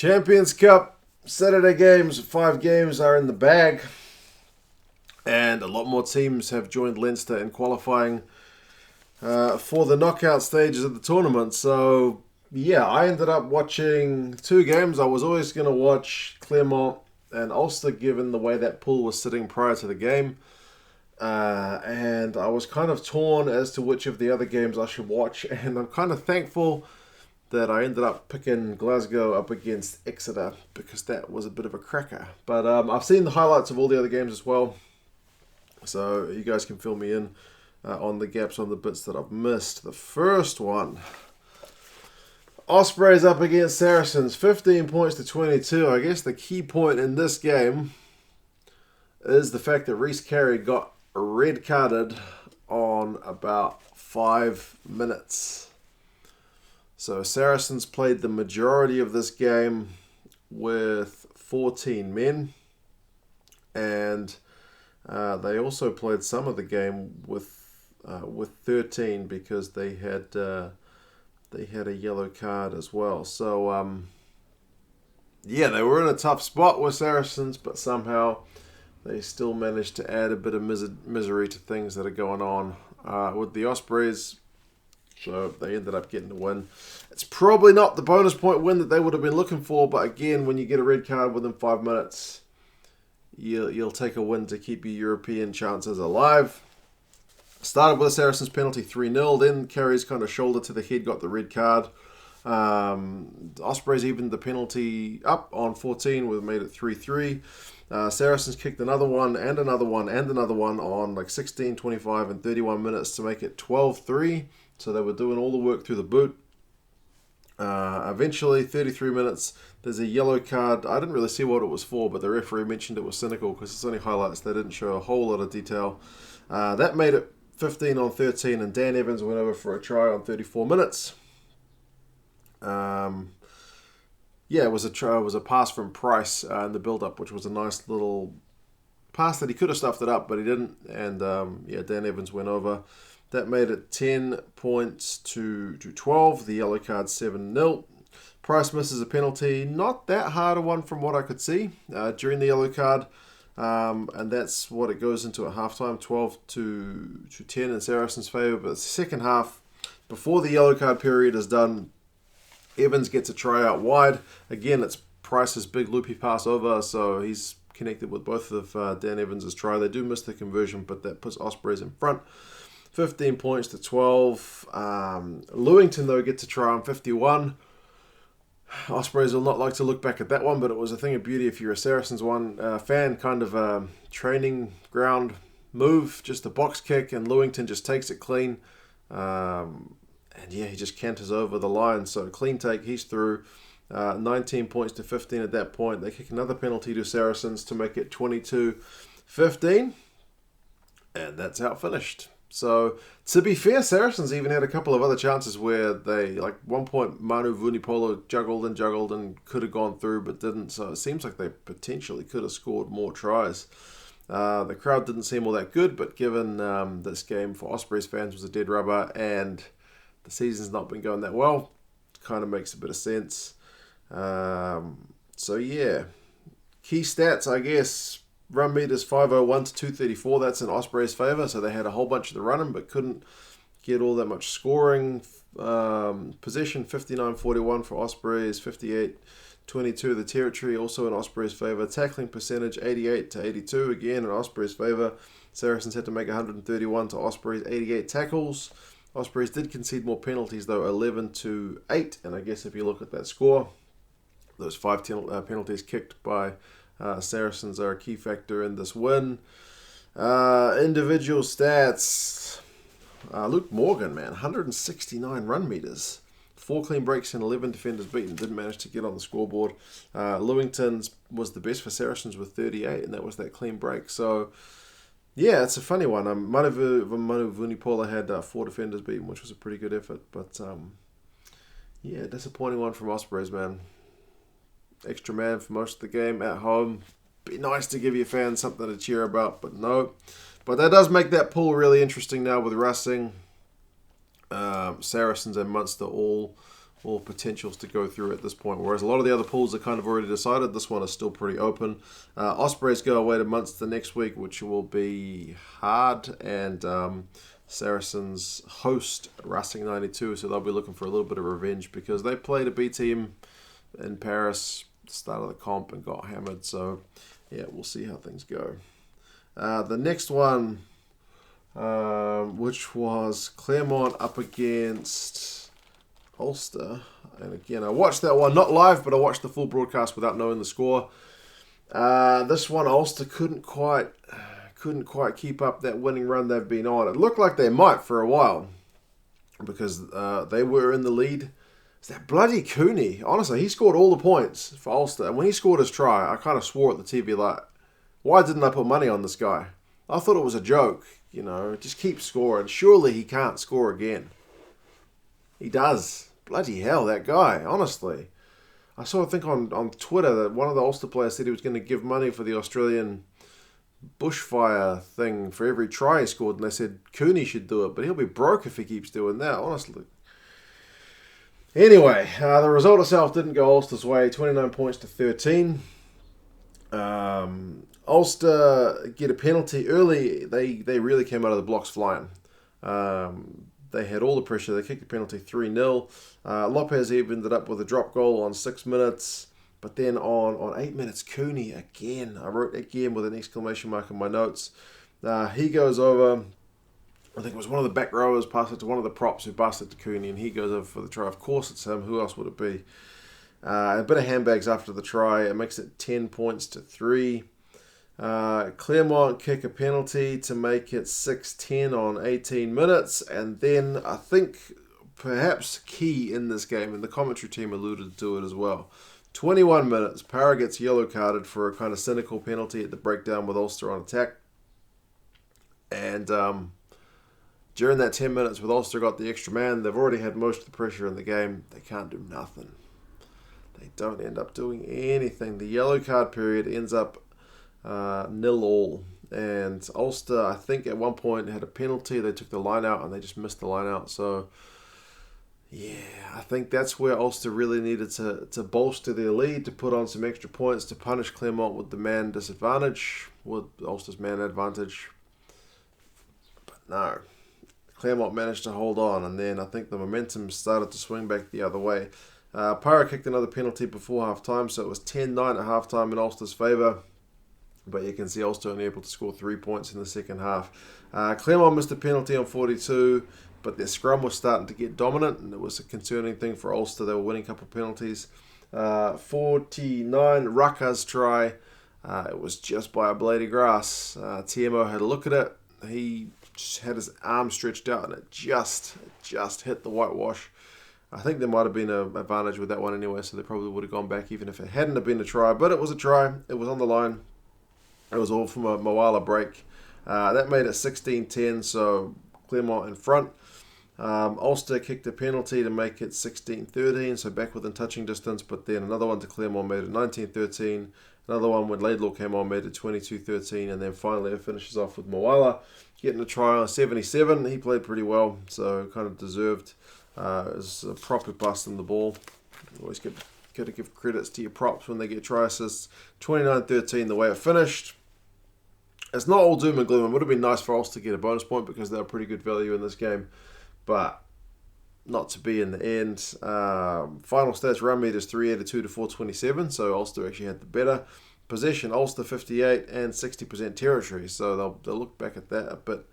Champions Cup Saturday games, 5 games are in the bag, and a lot more teams have joined Leinster in qualifying for the knockout stages of the tournament. So yeah, I ended up watching 2 games. I was always going to watch Clermont and Ulster given the way that pool was sitting prior to the game. And I was kind of torn as to which of the other games I should watch, and I'm kind of thankful that I ended up picking Glasgow up against Exeter because that was a bit of a cracker. But I've seen the highlights of all the other games as well, so you guys can fill me in on the gaps, on the bits that I've missed. The first one, Ospreys up against Saracens, 15 points to 22. I guess the key point in this game is the fact that Rhys Carey got red carded on about 5 minutes. So Saracens played the majority of this game with 14 men, and they also played some of the game with 13 because they had a yellow card as well. So yeah, they were in a tough spot with Saracens, but somehow they still managed to add a bit of misery to things that are going on with the Ospreys. So they ended up getting the win. It's probably not the bonus point win that they would have been looking for, but again, when you get a red card within 5 minutes, you'll take a win to keep your European chances alive. Started with a Saracens penalty 3-0, then Carey's kind of shoulder to the head got the red card. Ospreys evened the penalty up on 14, we made it 3-3. Saracens kicked another one and another one and another one on like 16, 25 and 31 minutes to make it 12-3. So they were doing all the work through the boot. Eventually, 33 minutes, there's a yellow card. I didn't really see what it was for, but the referee mentioned it was cynical because it's only highlights. They didn't show a whole lot of detail. That made it 15-13, and Dan Evans went over for a try on 34 minutes. Yeah, it was a try. It was a pass from Price in the build-up, which was a nice little pass that he could have stuffed it up, but he didn't. And yeah, Dan Evans went over. That made it 10 points to 12. The yellow card 7-0. Price misses a penalty. Not that hard a one from what I could see during the yellow card. And that's what it goes into at halftime, 12-10 in Saracens' favour. But the second half, before the yellow card period is done, Evans gets a try out wide. Again, it's Price's big loopy pass over, so he's connected with both of Dan Evans' try. They do miss the conversion, but that puts Ospreys in front. 15 points to 12. Lewington, though, gets a try on 51. Ospreys will not like to look back at that one, but it was a thing of beauty if you're a Saracens fan, kind of a training ground move, just a box kick, and Lewington just takes it clean. And yeah, he just canters over the line. So clean take, he's through. 19 points to 15 at that point. They kick another penalty to Saracens to make it 22-15. And that's how it finished. So, to be fair, Saracens even had a couple of other chances where they, like one point, Manu Vunipola juggled and could have gone through but didn't. So, it seems like they potentially could have scored more tries. The crowd didn't seem all that good, but given this game for Ospreys fans was a dead rubber and the season's not been going that well, it kind of makes a bit of sense. So, yeah. Key stats, I guess. Run meters 501 to 234. That's in Ospreys' favour. So they had a whole bunch of the running, but couldn't get all that much scoring. Possession 59-41 for Ospreys, 58-22 the territory, also in Ospreys' favour. Tackling percentage 88 to 82, again in Ospreys' favour. Saracens had to make 131 to Ospreys' 88 tackles. Ospreys did concede more penalties though, 11-8. And I guess if you look at that score, those 5 penalties kicked by Saracens are a key factor in this win. Individual stats. Luke Morgan, man, 169 run meters. 4 clean breaks and 11 defenders beaten. Didn't manage to get on the scoreboard. Lewington was the best for Saracens with 38, and that was that clean break. So, yeah, it's a funny one. Manu Vunipola had 4 defenders beaten, which was a pretty good effort. But, yeah, disappointing one from Ospreys, man. Extra man for most of the game at home. Be nice to give your fans something to cheer about, but no. But that does make that pool really interesting now with Racing. Saracens and Munster all all potentials to go through at this point. Whereas a lot of the other pools are kind of already decided. This one is still pretty open. Ospreys go away to Munster next week, which will be hard. And Saracens host Racing 92, so they'll be looking for a little bit of revenge because they played a B team in Paris at the start of the comp and got hammered. So, yeah, we'll see how things go. The next one, which was Clermont up against Ulster. And again, I watched that one, not live, but I watched the full broadcast without knowing the score. This one, Ulster couldn't quite keep up that winning run they've been on. It looked like they might for a while because they were in the lead. It's that bloody Cooney. Honestly, he scored all the points for Ulster. And when he scored his try, I kind of swore at the TV, like, why didn't I put money on this guy? I thought it was a joke, just keep scoring. Surely he can't score again. He does. Bloody hell, that guy, honestly. I saw, I think, on Twitter that one of the Ulster players said he was going to give money for the Australian bushfire thing for every try he scored, and they said Cooney should do it, but he'll be broke if he keeps doing that, honestly. Anyway, the result itself didn't go Ulster's way, 29 points to 13. Ulster get a penalty early. They really came out of the blocks flying. They had all the pressure. They kicked the penalty 3-0. Lopez ended up with a drop goal on 6 minutes. But then on 8 minutes, Cooney again. I wrote again with an exclamation mark in my notes. He goes over. I think it was one of the back rowers passed it to one of the props who passed it to Cooney, and he goes over for the try. Of course it's him. Who else would it be? A bit of handbags after the try. It makes it 10 points to 3. Clermont kick a penalty to make it 6-10 on 18 minutes. And then I think perhaps key in this game, and the commentary team alluded to it as well. 21 minutes, Parra gets yellow carded for a kind of cynical penalty at the breakdown with Ulster on attack. And during that 10 minutes with Ulster got the extra man, they've already had most of the pressure in the game. They can't do nothing. They don't end up doing anything. The yellow card period ends up 0-0. And Ulster, I think at one point had a penalty. They took the line out and they just missed the line out. So, yeah, I think that's where Ulster really needed to bolster their lead, to put on some extra points, to punish Clermont with the man disadvantage, with Ulster's man advantage. But no, Clermont managed to hold on, and then I think the momentum started to swing back the other way. Parra kicked another penalty before half-time, so it was 10-9 at half-time in Ulster's favour. But you can see Ulster only able to score 3 points in the second half. Clermont missed a penalty on 42, but their scrum was starting to get dominant, and it was a concerning thing for Ulster. They were winning a couple of penalties. 49, Raka's try. It was just by a blade of grass. TMO had a look at it. He just had his arm stretched out, and it just hit the whitewash. I think there might have been an advantage with that one anyway, so they probably would have gone back even if it hadn't have been a try. But it was a try. It was on the line. It was all from a Moala break. That made it 16-10, so Clermont in front. Ulster kicked a penalty to make it 16-13, so back within touching distance, but then another one to Clermont made it 19-13. Another one when Laidlaw came on made it 22-13, and then finally it finishes off with Moala getting a try on 77. He played pretty well, so kind of deserved. It was a proper bust in the ball. Always got to give credits to your props when they get try assists. 29-13 the way it finished. It's not all doom and gloom. It would have been nice for Ulster to get a bonus point because they were pretty good value in this game, but not to be in the end. Final stats, run meters 382 to 427, so Ulster actually had the better possession. Ulster 58 and 60% territory, so they'll look back at that a bit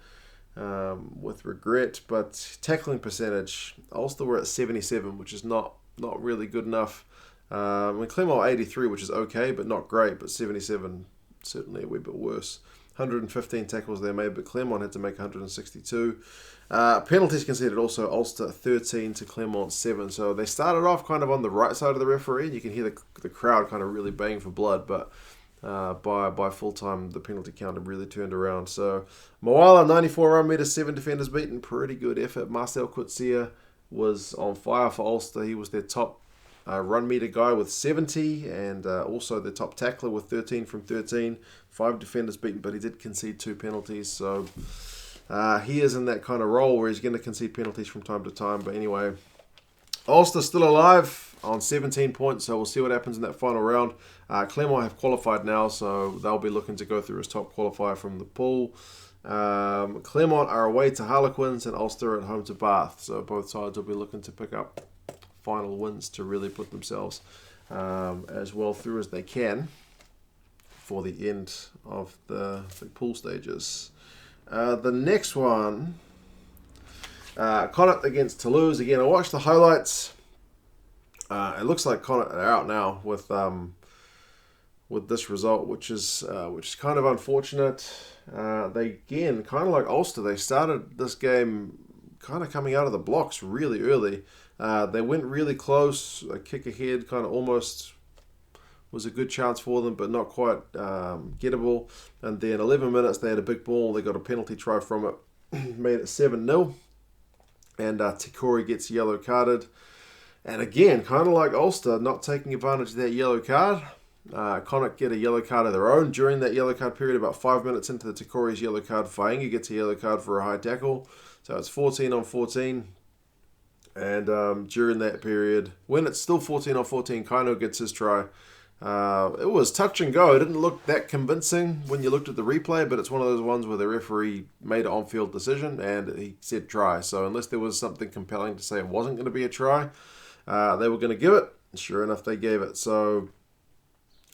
with regret. But tackling percentage, Ulster were at 77, which is not really good enough. Clermont 83, which is okay, but not great, but 77 certainly a wee bit worse. 115 tackles they made, but Clermont had to make 162. Penalties conceded also, Ulster 13 to Clermont 7. So they started off kind of on the right side of the referee, and you can hear the crowd kind of really baying for blood, but by full time the penalty count had really turned around. So Moala 94 run meters, 7 defenders beaten, pretty good effort. Marcel Coetzee was on fire for Ulster. He was their top run meter guy with 70, and also the top tackler with 13 from 13. 5 defenders beaten, but he did concede 2 penalties, so he is in that kind of role where he's going to concede penalties from time to time. But anyway, Ulster still alive on 17 points, so we'll see what happens in that final round. Clermont have qualified now, so they'll be looking to go through as top qualifier from the pool. Clermont are away to Harlequins and Ulster at home to Bath, so both sides will be looking to pick up final wins to really put themselves as well through as they can for the end of the pool stages. The next one, Connacht against Toulouse. Again, I watched the highlights. It looks like Connacht are out now with this result, which is kind of unfortunate. They, again, kind of like Ulster, they started this game kind of coming out of the blocks really early. They went really close, a kick ahead, kind of almost was a good chance for them, but not quite gettable. And then 11 minutes, they had a big ball. They got a penalty try from it, made it 7-0. And Tikori gets yellow carded. And again, kind of like Ulster, not taking advantage of that yellow card. Connacht get a yellow card of their own during that yellow card period. About 5 minutes into the Tikori's yellow card, Fainga gets a yellow card for a high tackle. So it's 14 on 14. And during that period, when it's still 14 on 14, Kaino gets his try. It was touch and go. It didn't look that convincing when you looked at the replay, but it's one of those ones where the referee made an on-field decision and he said try. So unless there was something compelling to say it wasn't going to be a try, they were going to give it. Sure enough, they gave it. So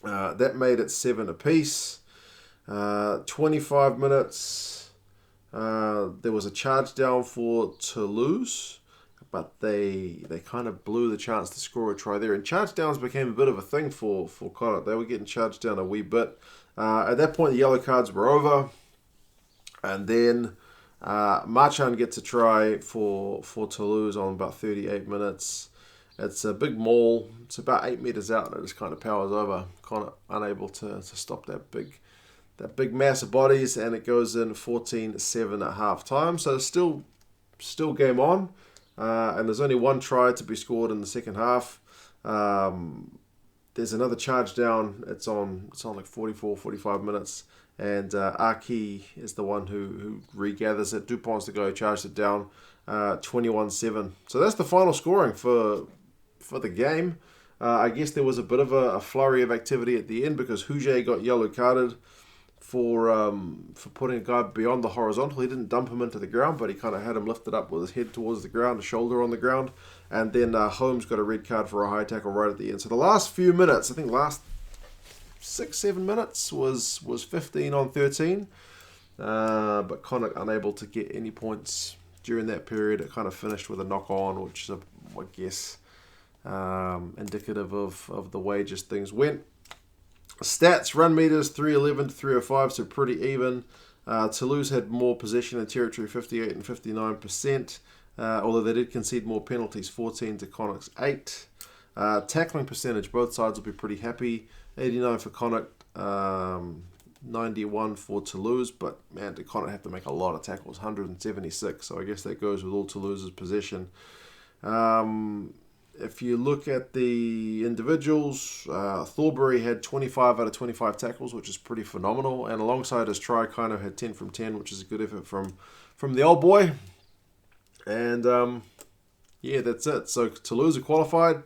that made it 7 apiece. 25 minutes. There was a charge down for Toulouse, but they kind of blew the chance to score a try there. And charge downs became a bit of a thing for Connacht. They were getting charged down a wee bit. At that point, the yellow cards were over. And then Marchand gets a try for Toulouse on about 38 minutes. It's a big maul. It's about 8 metres out, and it just kind of powers over. Connacht unable to stop that big mass of bodies, and it goes in 14-7 at half time. So still game on. And there's only one try to be scored in the second half. There's another charge down. It's on like 44, 45 minutes. And Aki is the one who regathers it. Dupont's the guy who charged it down 21-7. So that's the final scoring for the game. I guess there was a bit of a flurry of activity at the end because Huget got yellow carded for putting a guy beyond the horizontal. He didn't dump him into the ground, but he kind of had him lifted up with his head towards the ground, his shoulder on the ground. And then Holmes got a red card for a high tackle right at the end. So the last few minutes, I think last 6-7 minutes was 15 on 13. But Connacht unable to get any points during that period. It kind of finished with a knock on, which is, I guess, indicative of the way just things went. Stats, run meters, 311 to 305, so pretty even. Toulouse had more possession and territory, 58 and 59%, although they did concede more penalties, 14 to Connacht's 8. Tackling percentage, both sides will be pretty happy. 89 for Connacht, 91 for Toulouse, but man, did Connacht have to make a lot of tackles, 176, so I guess that goes with all Toulouse's possession. If you look at the individuals, Thorbury had 25 out of 25 tackles, which is pretty phenomenal. And alongside his try, kind of had 10 from 10, which is a good effort from the old boy. And yeah, that's it. So Toulouse are qualified.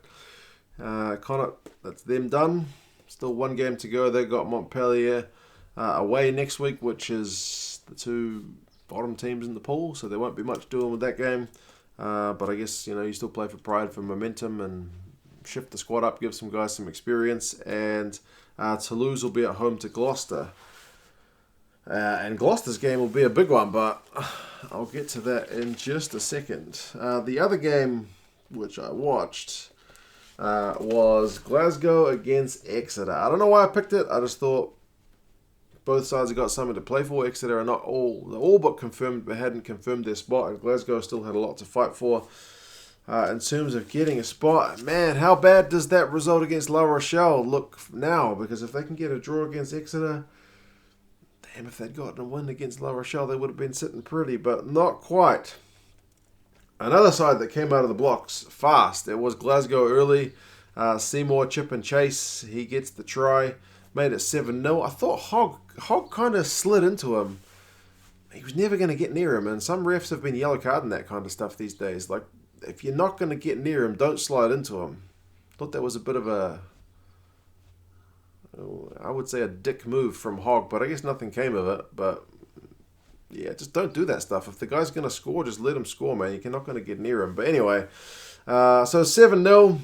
Connacht, that's them done. Still one game to go. They've got Montpellier away next week, which is the two bottom teams in the pool. So there won't be much doing with that game. But I guess, you still play for pride, for momentum, and shift the squad up, give some guys some experience. And Toulouse will be at home to Gloucester. And Gloucester's game will be a big one, but I'll get to that in just a second. The other game which I watched was Glasgow against Exeter. I don't know why I picked it. I just thought both sides have got something to play for. Exeter are not all but confirmed, but hadn't confirmed their spot. And Glasgow still had a lot to fight for in terms of getting a spot. Man, how bad does that result against La Rochelle look now? Because if they can get a draw against Exeter, damn, if they'd gotten a win against La Rochelle, they would have been sitting pretty, but not quite. Another side that came out of the blocks fast, it was Glasgow early. Seymour, chip and chase. He gets the try. Made it 7-0. I thought Hogg kind of slid into him. He was never going to get near him, and some refs have been yellow carding that kind of stuff these days. Like, if you're not going to get near him, don't slide into him. Thought that was a bit of I would say a dick move from Hogg, but I guess nothing came of it. But yeah, just don't do that stuff. If the guy's going to score, just let him score, man. You're not going to get near him. But anyway, so 7-0.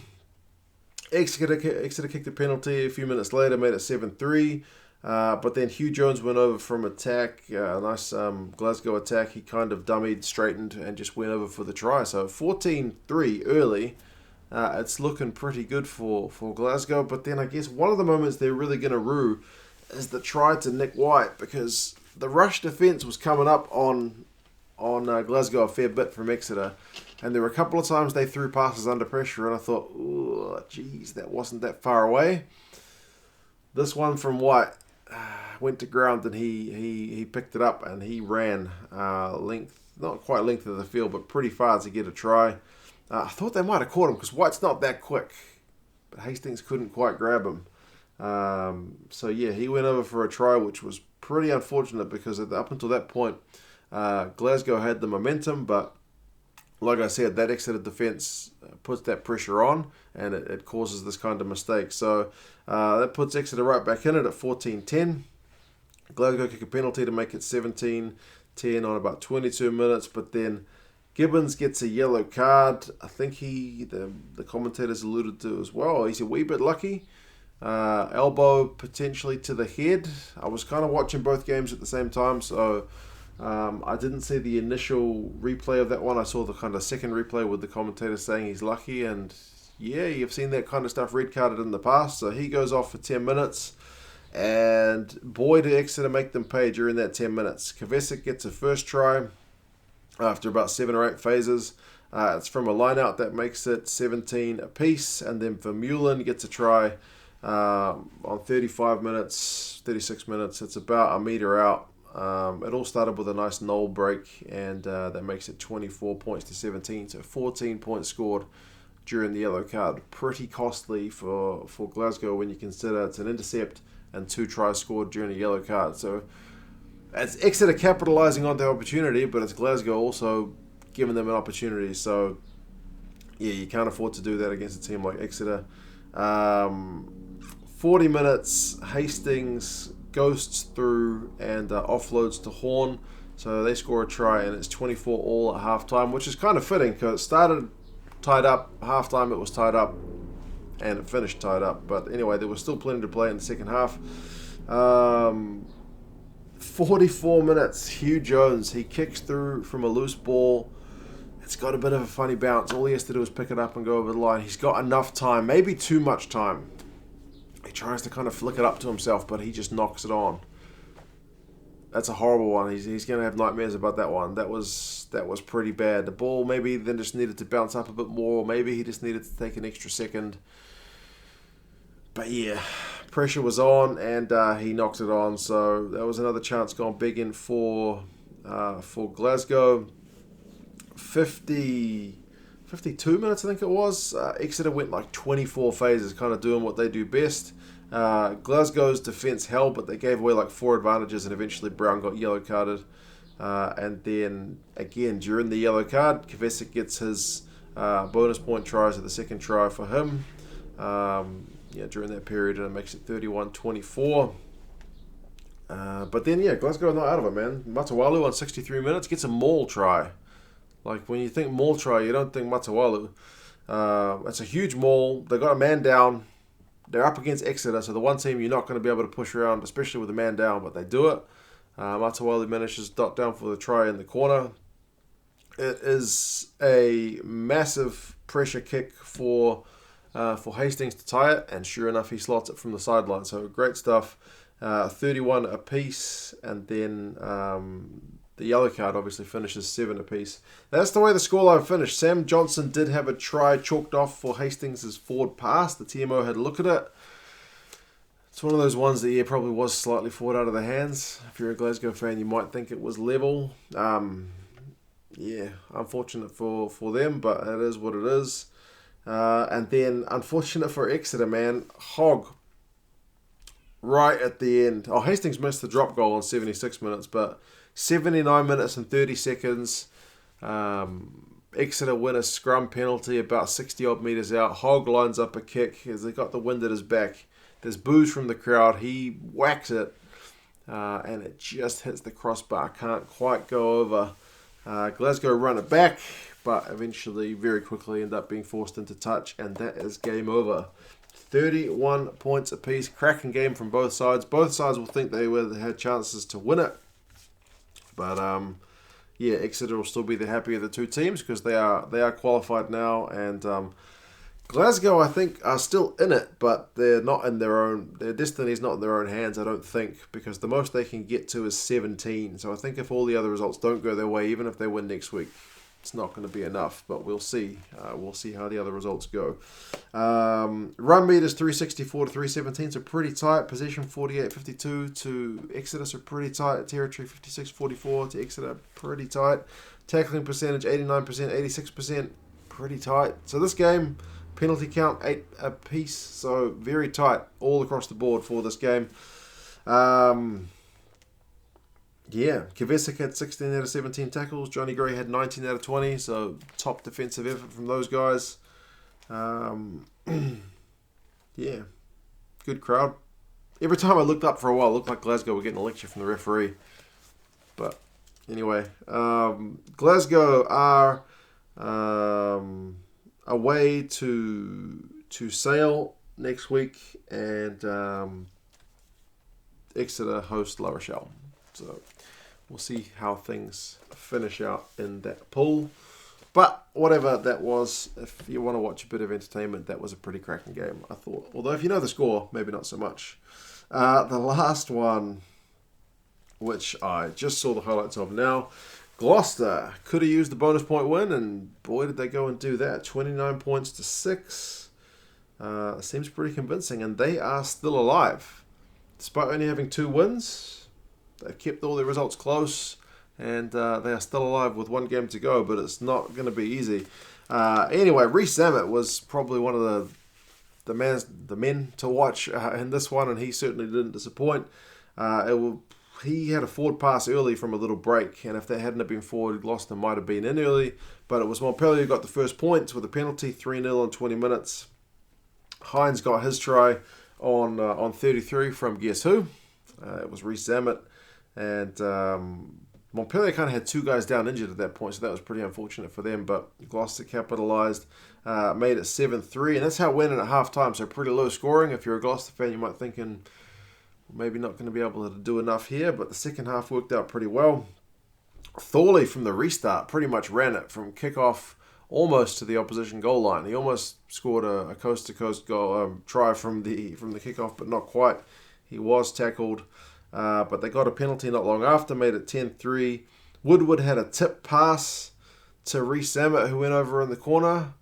Exeter kicked a penalty a few minutes later, made it 7-3. But then Hugh Jones went over from attack, a nice Glasgow attack. He kind of dummied, straightened, and just went over for the try. So 14-3 early. It's looking pretty good for Glasgow. But then I guess one of the moments they're really going to rue is the try to Nick White, because the rush defence was coming up on Glasgow a fair bit from Exeter. And there were a couple of times they threw passes under pressure, and I thought, oh, geez, that wasn't that far away. This one from White went to ground, and he picked it up, and he ran length, not quite length of the field, but pretty far to get a try. I thought they might have caught him because White's not that quick, but Hastings couldn't quite grab him. So yeah, he went over for a try, which was pretty unfortunate because up until that point, Glasgow had the momentum, but like I said, that Exeter defence puts that pressure on, and it causes this kind of mistake. So that puts Exeter right back in it at 14-10. Glasgow kick a penalty to make it 17-10 on about 22 minutes, but then Gibbons gets a yellow card. I think the commentators alluded to as well. He's a wee bit lucky. Elbow potentially to the head. I was kind of watching both games at the same time, so I didn't see the initial replay of that one. I saw the kind of second replay with the commentator saying he's lucky, and yeah, you've seen that kind of stuff red carded in the past. So he goes off for 10 minutes, and boy, did Exeter make them pay during that 10 minutes. Kvesic gets a first try after about 7 or 8 phases. It's from a line-out that makes it 17 apiece, and then Vermeulen gets a try on 36 minutes. It's about a metre out. It all started with a nice null break, and that makes it 24 points to 17. So 14 points scored during the yellow card. Pretty costly for Glasgow when you consider it's an intercept and 2 tries scored during a yellow card. So it's Exeter capitalising on the opportunity, but it's Glasgow also giving them an opportunity. So yeah, you can't afford to do that against a team like Exeter. 40 minutes, Hastings ghosts through and offloads to Horn, so they score a try, and it's 24 all at halftime, which is kind of fitting because it started tied up, halftime it was tied up, and it finished tied up. But anyway, there was still plenty to play in the second half. 44 minutes, Hugh Jones, he kicks through from a loose ball. It's got a bit of a funny bounce. All he has to do is pick it up and go over the line. He's got enough time, maybe too much time. He tries to kind of flick it up to himself, but he just knocks it on. That's a horrible one. He's going to have nightmares about that one. That was pretty bad. The ball maybe then just needed to bounce up a bit more. Maybe he just needed to take an extra second. But yeah, pressure was on, and he knocked it on. So that was another chance gone big in for Glasgow. 52 minutes, I think it was. Exeter went like 24 phases, kind of doing what they do best. Glasgow's defence held, but they gave away like 4 advantages, and eventually Brown got yellow carded. And then again, during the yellow card, Kvesic gets his bonus point tries at the second try for him. During that period, and it makes it 31-24. But then, Glasgow are not out of it, man. Matawalu on 63 minutes gets a maul try. Like, when you think maul try, you don't think Matawalu. It's a huge maul. They got a man down. They're up against Exeter, so the one team you're not going to be able to push around, especially with a man down, but they do it. Matawalu manages to dot down for the try in the corner. It is a massive pressure kick for Hastings to tie it, and sure enough, he slots it from the sideline. So great stuff. 31 apiece, and then the yellow card obviously finishes 7 apiece. That's the way the scoreline finished. Sam Johnson did have a try chalked off for Hastings' forward pass. The TMO had a look at it. It's one of those ones that probably was slightly forward out of the hands. If you're a Glasgow fan, you might think it was level. Unfortunate for them, but it is what it is. And then unfortunate for Exeter, man. Hogg right at the end. Hastings missed the drop goal in 76 minutes, but 79 minutes and 30 seconds. Exeter win a scrum penalty about 60 odd metres out. Hogg lines up a kick as they got the wind at his back. There's boos from the crowd. He whacks it and it just hits the crossbar. Can't quite go over. Glasgow run it back, but eventually, very quickly, end up being forced into touch, and that is game over. 31 points apiece. Cracking game from both sides. Both sides will think they had chances to win it, but Exeter will still be the happier of the two teams because they are qualified now, and Glasgow, I think, are still in it, but they're not in their own. Their destiny is not in their own hands, I don't think, because the most they can get to is 17. So I think if all the other results don't go their way, even if they win next week, it's not going to be enough. But we'll see. We'll see how the other results go. Run meters 364 to 317, so pretty tight. Possession 48-52 to Exeter, so pretty tight. Territory 56-44 to Exeter, pretty tight. Tackling percentage 89%, 86%, pretty tight. So this game, penalty count 8 apiece, so very tight all across the board for this game. Kvesic had 16 out of 17 tackles. Johnny Gray had 19 out of 20, so top defensive effort from those guys. Good crowd. Every time I looked up for a while, it looked like Glasgow were getting a lecture from the referee. But anyway, Glasgow are away to Sale next week, and Exeter host La Rochelle. So we'll see how things finish out in that pool. But whatever that was, if you want to watch a bit of entertainment, that was a pretty cracking game, I thought. Although if you know the score, maybe not so much. The last one, which I just saw the highlights of now, Gloucester could have used the bonus point win, and boy did they go and do that. 29 points to 6. Seems pretty convincing, and they are still alive. Despite only having 2 wins, they've kept all their results close, and they are still alive with 1 game to go, but it's not going to be easy. Anyway, Reece Zammit was probably one of the men to watch in this one, and he certainly didn't disappoint. He had a forward pass early from a little break, and if that hadn't been forward, Gloucester might have been in early, but it was Montpellier who got the first points with a penalty, 3-0 in 20 minutes. Hines got his try on 33 from guess who? It was Reece Zammit. And Montpellier kind of had 2 guys down injured at that point, so that was pretty unfortunate for them. But Gloucester capitalised, made it 7-3, and that's how it went in at half-time, so pretty low scoring. If you're a Gloucester fan, you might thinking maybe not going to be able to do enough here, but the second half worked out pretty well. Thorley from the restart pretty much ran it from kickoff almost to the opposition goal line. He almost scored a coast-to-coast goal try from the kickoff, but not quite. He was tackled. But they got a penalty not long after, made it 10-3. Woodward had a tip pass to Reece Zammit, who went over in the corner.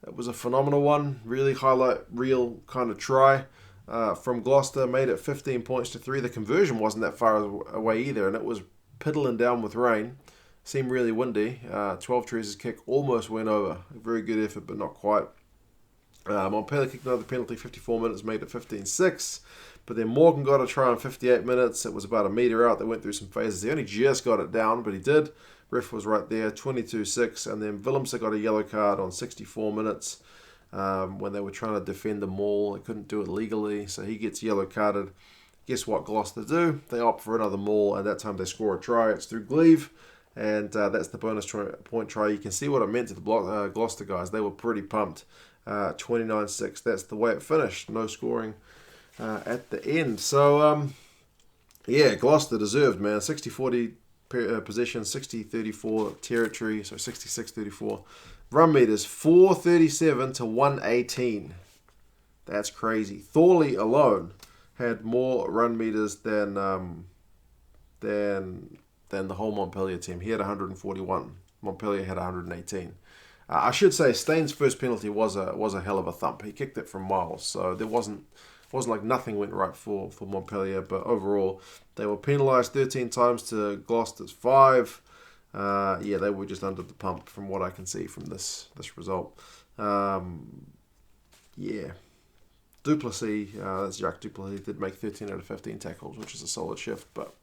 It was a phenomenal one. Really highlight reel kind of try from Gloucester. Made it 15 points to 3. The conversion wasn't that far away either, and it was piddling down with rain. Seemed really windy. 12 Teresa's kick almost went over. A very good effort, but not quite. Montpellier kicked another penalty, 54 minutes, made it 15-6. But then Morgan got a try in 58 minutes. It was about a metre out. They went through some phases. He only just got it down, but he did. Ref was right there, 22-6. And then Willemse got a yellow card on 64 minutes when they were trying to defend the maul. They couldn't do it legally, so he gets yellow carded. Guess what Gloucester do? They opt for another maul, and that time they score a try. It's through Gleave, and that's the bonus point try. You can see what it meant to the Gloucester guys. They were pretty pumped. 29-6. That's the way it finished. No scoring at the end. So, Gloucester deserved, man. 60-40 possession, 60-34 territory, so 66-34. Run meters, 437 to 118. That's crazy. Thorley alone had more run meters than the whole Montpellier team. He had 141. Montpellier had 118. I should say Staines' first penalty was a hell of a thump. He kicked it from miles, so there wasn't like nothing went right for Montpellier. But overall, they were penalised 13 times to Gloucester's 5. They were just under the pump from what I can see from this result. Duplessis, that's Jacques Duplessis, did make 13 out of 15 tackles, which is a solid shift, but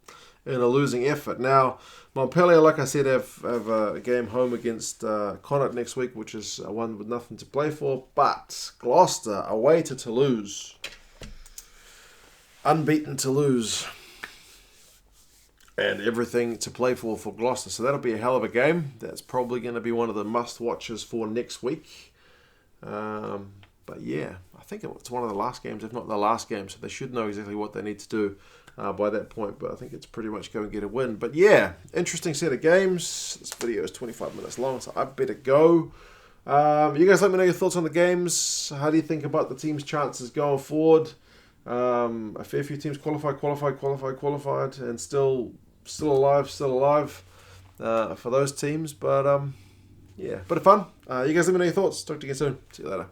in a losing effort. Now, Montpellier, like I said, have a game home against Connacht next week, which is one with nothing to play for, but Gloucester away to Toulouse. Unbeaten Toulouse. And everything to play for Gloucester. So that'll be a hell of a game. That's probably going to be one of the must-watches for next week. But yeah, I think it's one of the last games, if not the last game. So they should know exactly what they need to do by that point. But I think it's pretty much go and get a win. But yeah, interesting set of games. This video is 25 minutes long, so I better go. You guys let me know your thoughts on the games. How do you think about the team's chances going forward? A fair few teams qualified, and still alive for those teams. But yeah, bit of fun. You guys let me know your thoughts. Talk to you again soon. See you later.